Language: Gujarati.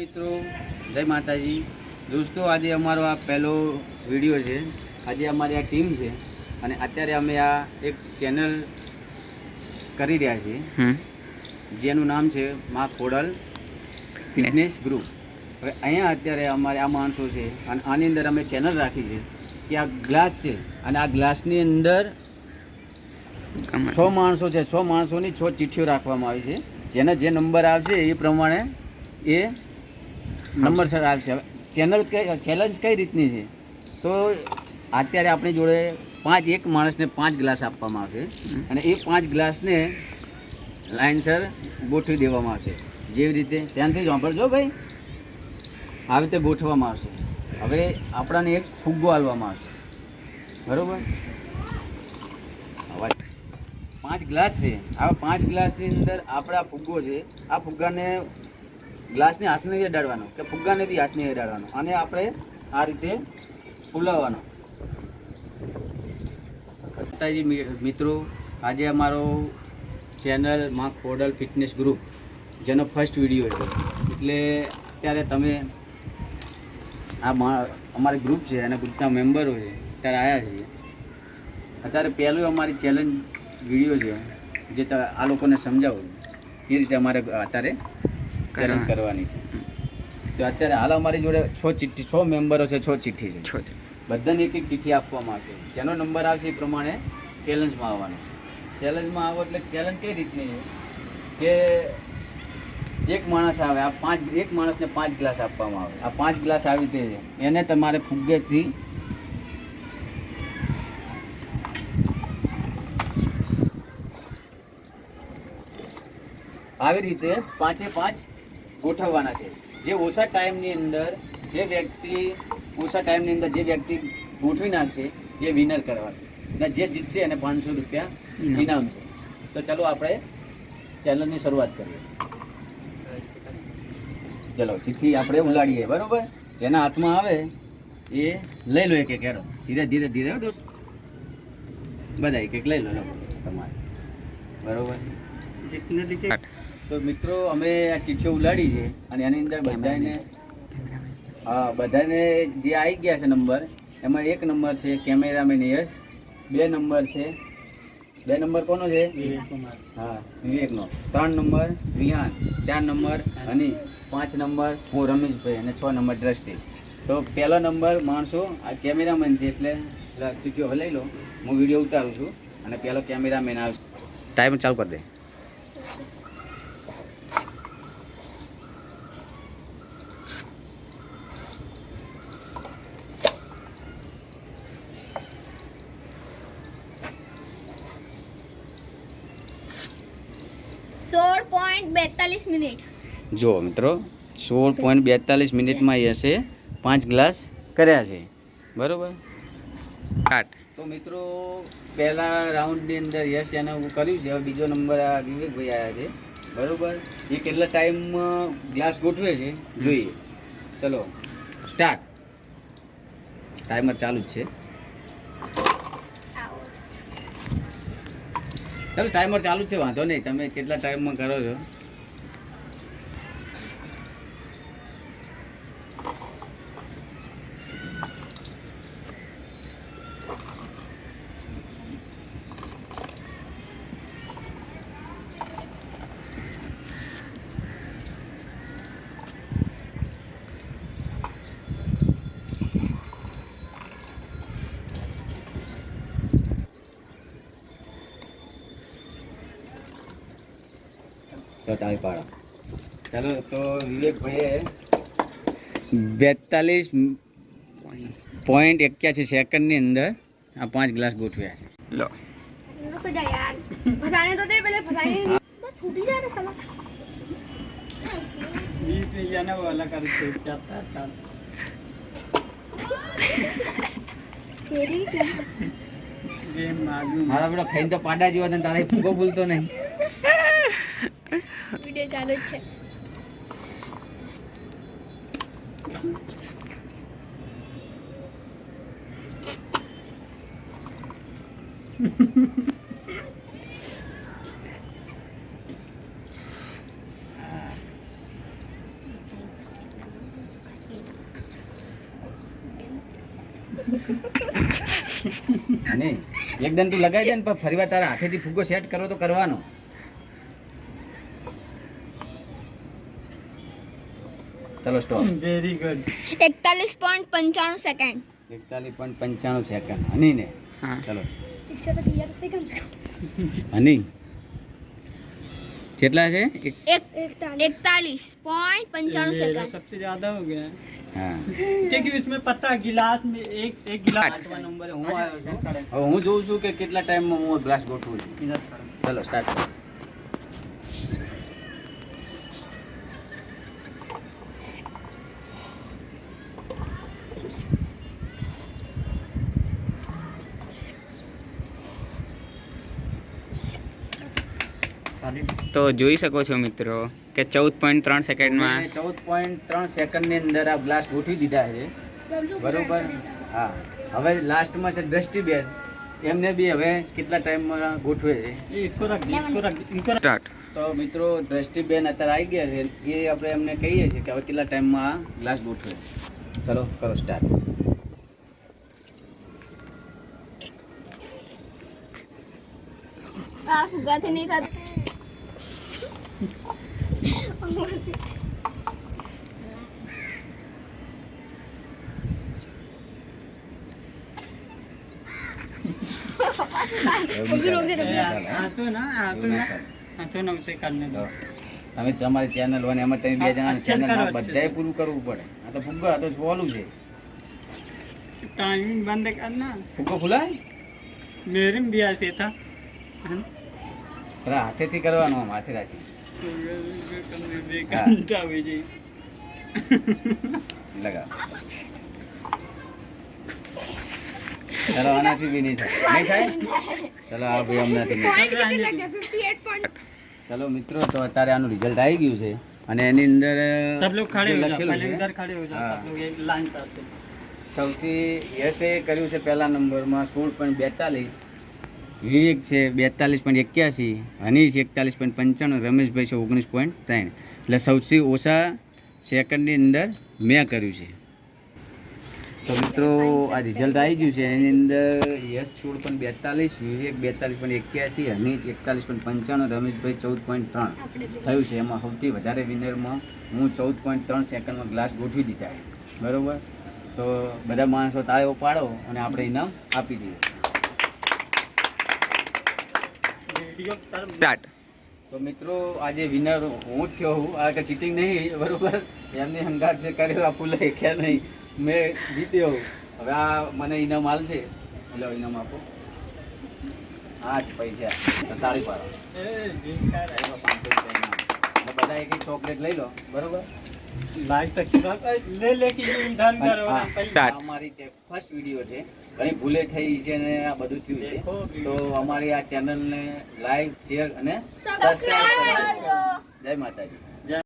મિત્રો, જય માતાજી દોસ્તો, આજે અમારો આ પહેલો વિડીયો છે। આજે અમારી આ ટીમ છે અને અત્યારે અમે આ એક ચેનલ કરી રહ્યા છીએ જેનું નામ છે મા ખોડલ ફિટનેસ ગ્રુપ। હવે અહીંયા અત્યારે અમારે આ માણસો છે અને આની અંદર અમે ચેનલ રાખી છે કે આ ગ્લાસ છે અને આ ગ્લાસની અંદર 6 માણસો છે। 6 માણસોની 6 ચિઠ્ઠીઓ રાખવામાં આવી છે, જેના જે નંબર આવશે એ પ્રમાણે એ નંબર સર આવશે। હવે ચેલેન્જ કઈ રીતની છે તો અત્યારે આપણી જોડે એક માણસને 5 ગ્લાસ આપવામાં આવશે અને એ 5 ગ્લાસને લાઇનસર ગોઠવી દેવામાં આવશે। જેવી રીતે ધ્યાનથી સાંભળજો ભાઈ, આવી રીતે ગોઠવવામાં આવશે। હવે આપણાને એક ફુગ્ગો આલવામાં આવશે, બરાબર? 5 ગ્લાસ છે, આ 5 ગ્લાસની અંદર આપણા ફુગ્ગો છે। આ ફુગ્ગાને ગ્લાસને હાથ નહીં અડાડવાનો કે ફુગ્ગાને બી હાથ નહીં અડાડવાનો, અને આપણે આ રીતે ફૂલાવવાનો। માતાજી મિત્રો, આજે અમારો ચેનલ મા ખોડલ ફિટનેસ ગ્રુપ જેનો ફર્સ્ટ વિડીયો છે, એટલે અત્યારે તમે અમારી ગ્રુપ છે અને ગ્રુપના મેમ્બરો છે ત્યારે આવ્યા છીએ। અત્યારે પહેલું અમારી ચેલેન્જ વિડીયો છે જે આ લોકોને સમજાવું એ રીતે અમારે અત્યારે ચેલેન્જ કરવાની છે। તો અત્યારે હાલ અમારી જોડે 6 મેમ્બરો છે, 6 ચિઠ્ઠી છે, બધાને એક ચિઠ્ઠી આપવામાં આવશે। જેનો નંબર આવશે એ પ્રમાણે ચેલેન્જમાં આવવાનો છે। ચેલેન્જમાં આવો એટલે ચેલેન્જ કઈ રીતની છે કે એક માણસ આવે, એક માણસને 5 ગ્લાસ આપવામાં આવે। આ 5 ગ્લાસ આવી રીતે છે, એને તમારે ફુગ્ગેથી આવી રીતે 5 ગોઠવવાના છે। જે ઓછા ટાઈમની અંદર જે વ્યક્તિ ગોઠવી નાખશે એ વિનર કરવાનું, અને જે જીતશે એને 500 રૂપિયા ઇનામ છે। તો ચલો આપણે ચેનલની શરૂઆત કરીએ। ચલો ચિઠ્ઠી આપણે ઉલાડીએ, બરોબર? જેના હાથમાં આવે એ લઈ લો, એક હેડો, ધીરે ધીરે દોસ્ત, બધા એક લઈ લો તમારે, બરોબર? તો મિત્રો, અમે આ ચિઠ્ઠીઓ ઉલાડી છે અને એની અંદર બધાને જે આવી ગયા છે નંબર, એમાં 1 નંબર છે કેમેરામેન યશ, 2 નંબર છે, 2 નંબર કોનો છે? હા, વિવેકનો, 3 નંબર વિહાન, 4 નંબર અને 5 નંબર હું રમેશભાઈ અને 6 નંબર દ્રષ્ટિ। તો પહેલો નંબર માણસો આ કેમેરામેન છે, એટલે ચિઠ્ઠીઓ લઈ લો, હું વિડીયો ઉતારું છું અને પહેલો કેમેરામેન આવશે। ટાઈમ ચાલુ કરી દે। મિનિટ જો મિત્રો, 16.42 મિનિટમાં હશે 5 ગ્લાસ કર્યા છે, બરોબર? તો મિત્રો, પહેલા રાઉન્ડની અંદર યશ એને કર્યું છે, હવે બીજો નંબર આ વિવેકભાઈ આવ્યા છે, બરોબર? એ કેટલા ટાઈમમાં ગ્લાસ ગોઠવે છે જોઈએ। ચલો સ્ટાર્ટ, ટાઈમર ચાલુ જ છે। ચાલો ટાઈમર ચાલુ જ છે, વાંધો નહીં, તમે કેટલા ટાઈમમાં કરો છો? તાળી પાડો। ચાલો, તો વિવેકભાઈએ 42.81 સેકન્ડની અંદર આ 5 ગ્લાસ ગોઠવ્યા છે। લો, रुक जा यार, फसाने तो दे पहले, फसाने बस छूटी जा रहा साला। 20 में जाना वाला कर जाता है चाल छेड़ी क्या गेम मालूम મારા બેટા ખાઈને તો પાડા જેવા હતા, તારે ફૂગો ભૂલતો નહીં। वीडियो चालू છે। નહીં એકદમ તું લગાવી દે ને પણ ફરીવાર તારા હાથેથી ફુગ્ગો સેટ કરો તો કરવાનો. ચલો stop. Very good. 41.95 second 41.95 second. Honey ને ચલો इससे तो किया तो सही कम से कम હની કેટલા છે? 41.95 मेरा सेकंड सबसे ज्यादा हो गया है હા क्योंकि उसमें पता गिलास में एक गिलास 5મા નંબરે હું આવ્યો છું. હવે હું જોઉં છું કે કેટલા ટાઈમમાં હું ગ્લાસ ગોઠવું છું. इधर खड़ा। ચલો સ્ટાર્ટ. खाली તો જોઈ શકો છો મિત્રો કે 14.3 સેકન્ડમાં 14.3 સેકન્ડની અંદર આ ગ્લાસ ગોઠવી દીધા છે. બરોબર. હા હવે લાસ્ટમાં છે દ્રષ્ટિબેન. એમને બી હવે કેટલા ટાઈમમાં ગોઠવે છે. ये इसको रख दे इसको रख दे इनको रख। સ્ટાર્ટ. તો મિત્રો દ્રષ્ટિબેન અત્યારે આવી ગયા છે. એ આપણે એમને કહીએ છીએ કે હવે કેટલા ટાઈમમાં આ ગ્લાસ ગોઠવે. ચલો કરો સ્ટાર્ટ. आ फुगा थे नहीं था आँचो ना आँचो ना उसे करने दो। તમે તમારી ચેનલ હોય ને એમાં તમે બે જણા अच्छे से ચેનલ करो, अच्छे બધાએ પૂરું કરવું પડે. આ તો ફુગ્ગો આ તો બોલું છે. टाइमिंग बंद करना। ફુગ્ગો ખુલાય मेरे में भी ऐसे था પેલા હાથેથી કરવાનો આમ હાથે રાખી घंटा हुई जी લગા. ચલો આનાથી બી નહીં થાય. નહીં થાય. ચલો આ ભાઈ હમણાંથી નહીં. पॉइंट कितने लगे 58. ચલો મિત્રો તો અત્યારે આનું રિઝલ્ટ આવી ગયું છે અને એની અંદર सब लोग खड़े જે हो जाओ લખેલું पहले છે, इधर खड़े हो जाओ हाँ। सब लोग एक लाइन पर से। સૌથી યશે કર્યું છે પહેલા નંબરમાં 16.42, વિવેક છે 42.81, હનીશ 41.95, રમેશભાઈ છે 19.3. એટલે સૌથી ઓછા સેકન્ડની અંદર મેં કર્યું છે. તો મિત્રો આ રિઝલ્ટ આવી ગયું છે. એની અંદર યશ 16.42, વિવેક 42.81, હનીશ 41.95, રમેશભાઈ 14.3 થયું છે. એમાં સૌથી વધારે વિનરમાં હું 14.3 સેકન્ડમાં ગ્લાસ ગોઠવી દીધા છે. બરાબર. તો બધા માણસો તાળીઓ પાડો અને આપણે ઇનામ આપી દઈએ. वीडियो पर સ્ટાર્ટ. તો મિત્રો આજે વિનર હું જ થયો હું. આ કે ચીટિંગ નહીં. બરાબર. એમની હંગાત જે કર્યો આ ફૂલે ખ્યાલ નહીં. મેં જીત્યો. હવે આ મને ઇનામ હાલશે. એટલે ઇનામ આપો. 8 પૈસા. તો તાળી પાડો. ए, जिनका रहे। 500 રૂપિયા ઇનામ. અને બધા એક એક ચોકલેટ લઈ લો. બરાબર. लाइक सब्सक्राइब ले लेके ये इधर करो ना पहले। સ્ટાર્ટ. આ અમારી ફર્સ્ટ વિડીયો છે. ઘણી ભૂલે થઈ છે અને આ બધું થયું છે. દેખો તો અમારી આ ચેનલને લાઈક શેર અને સબસ્ક્રાઇબ સબસ્ક્રાઇબ કરજો. જય માતાજી.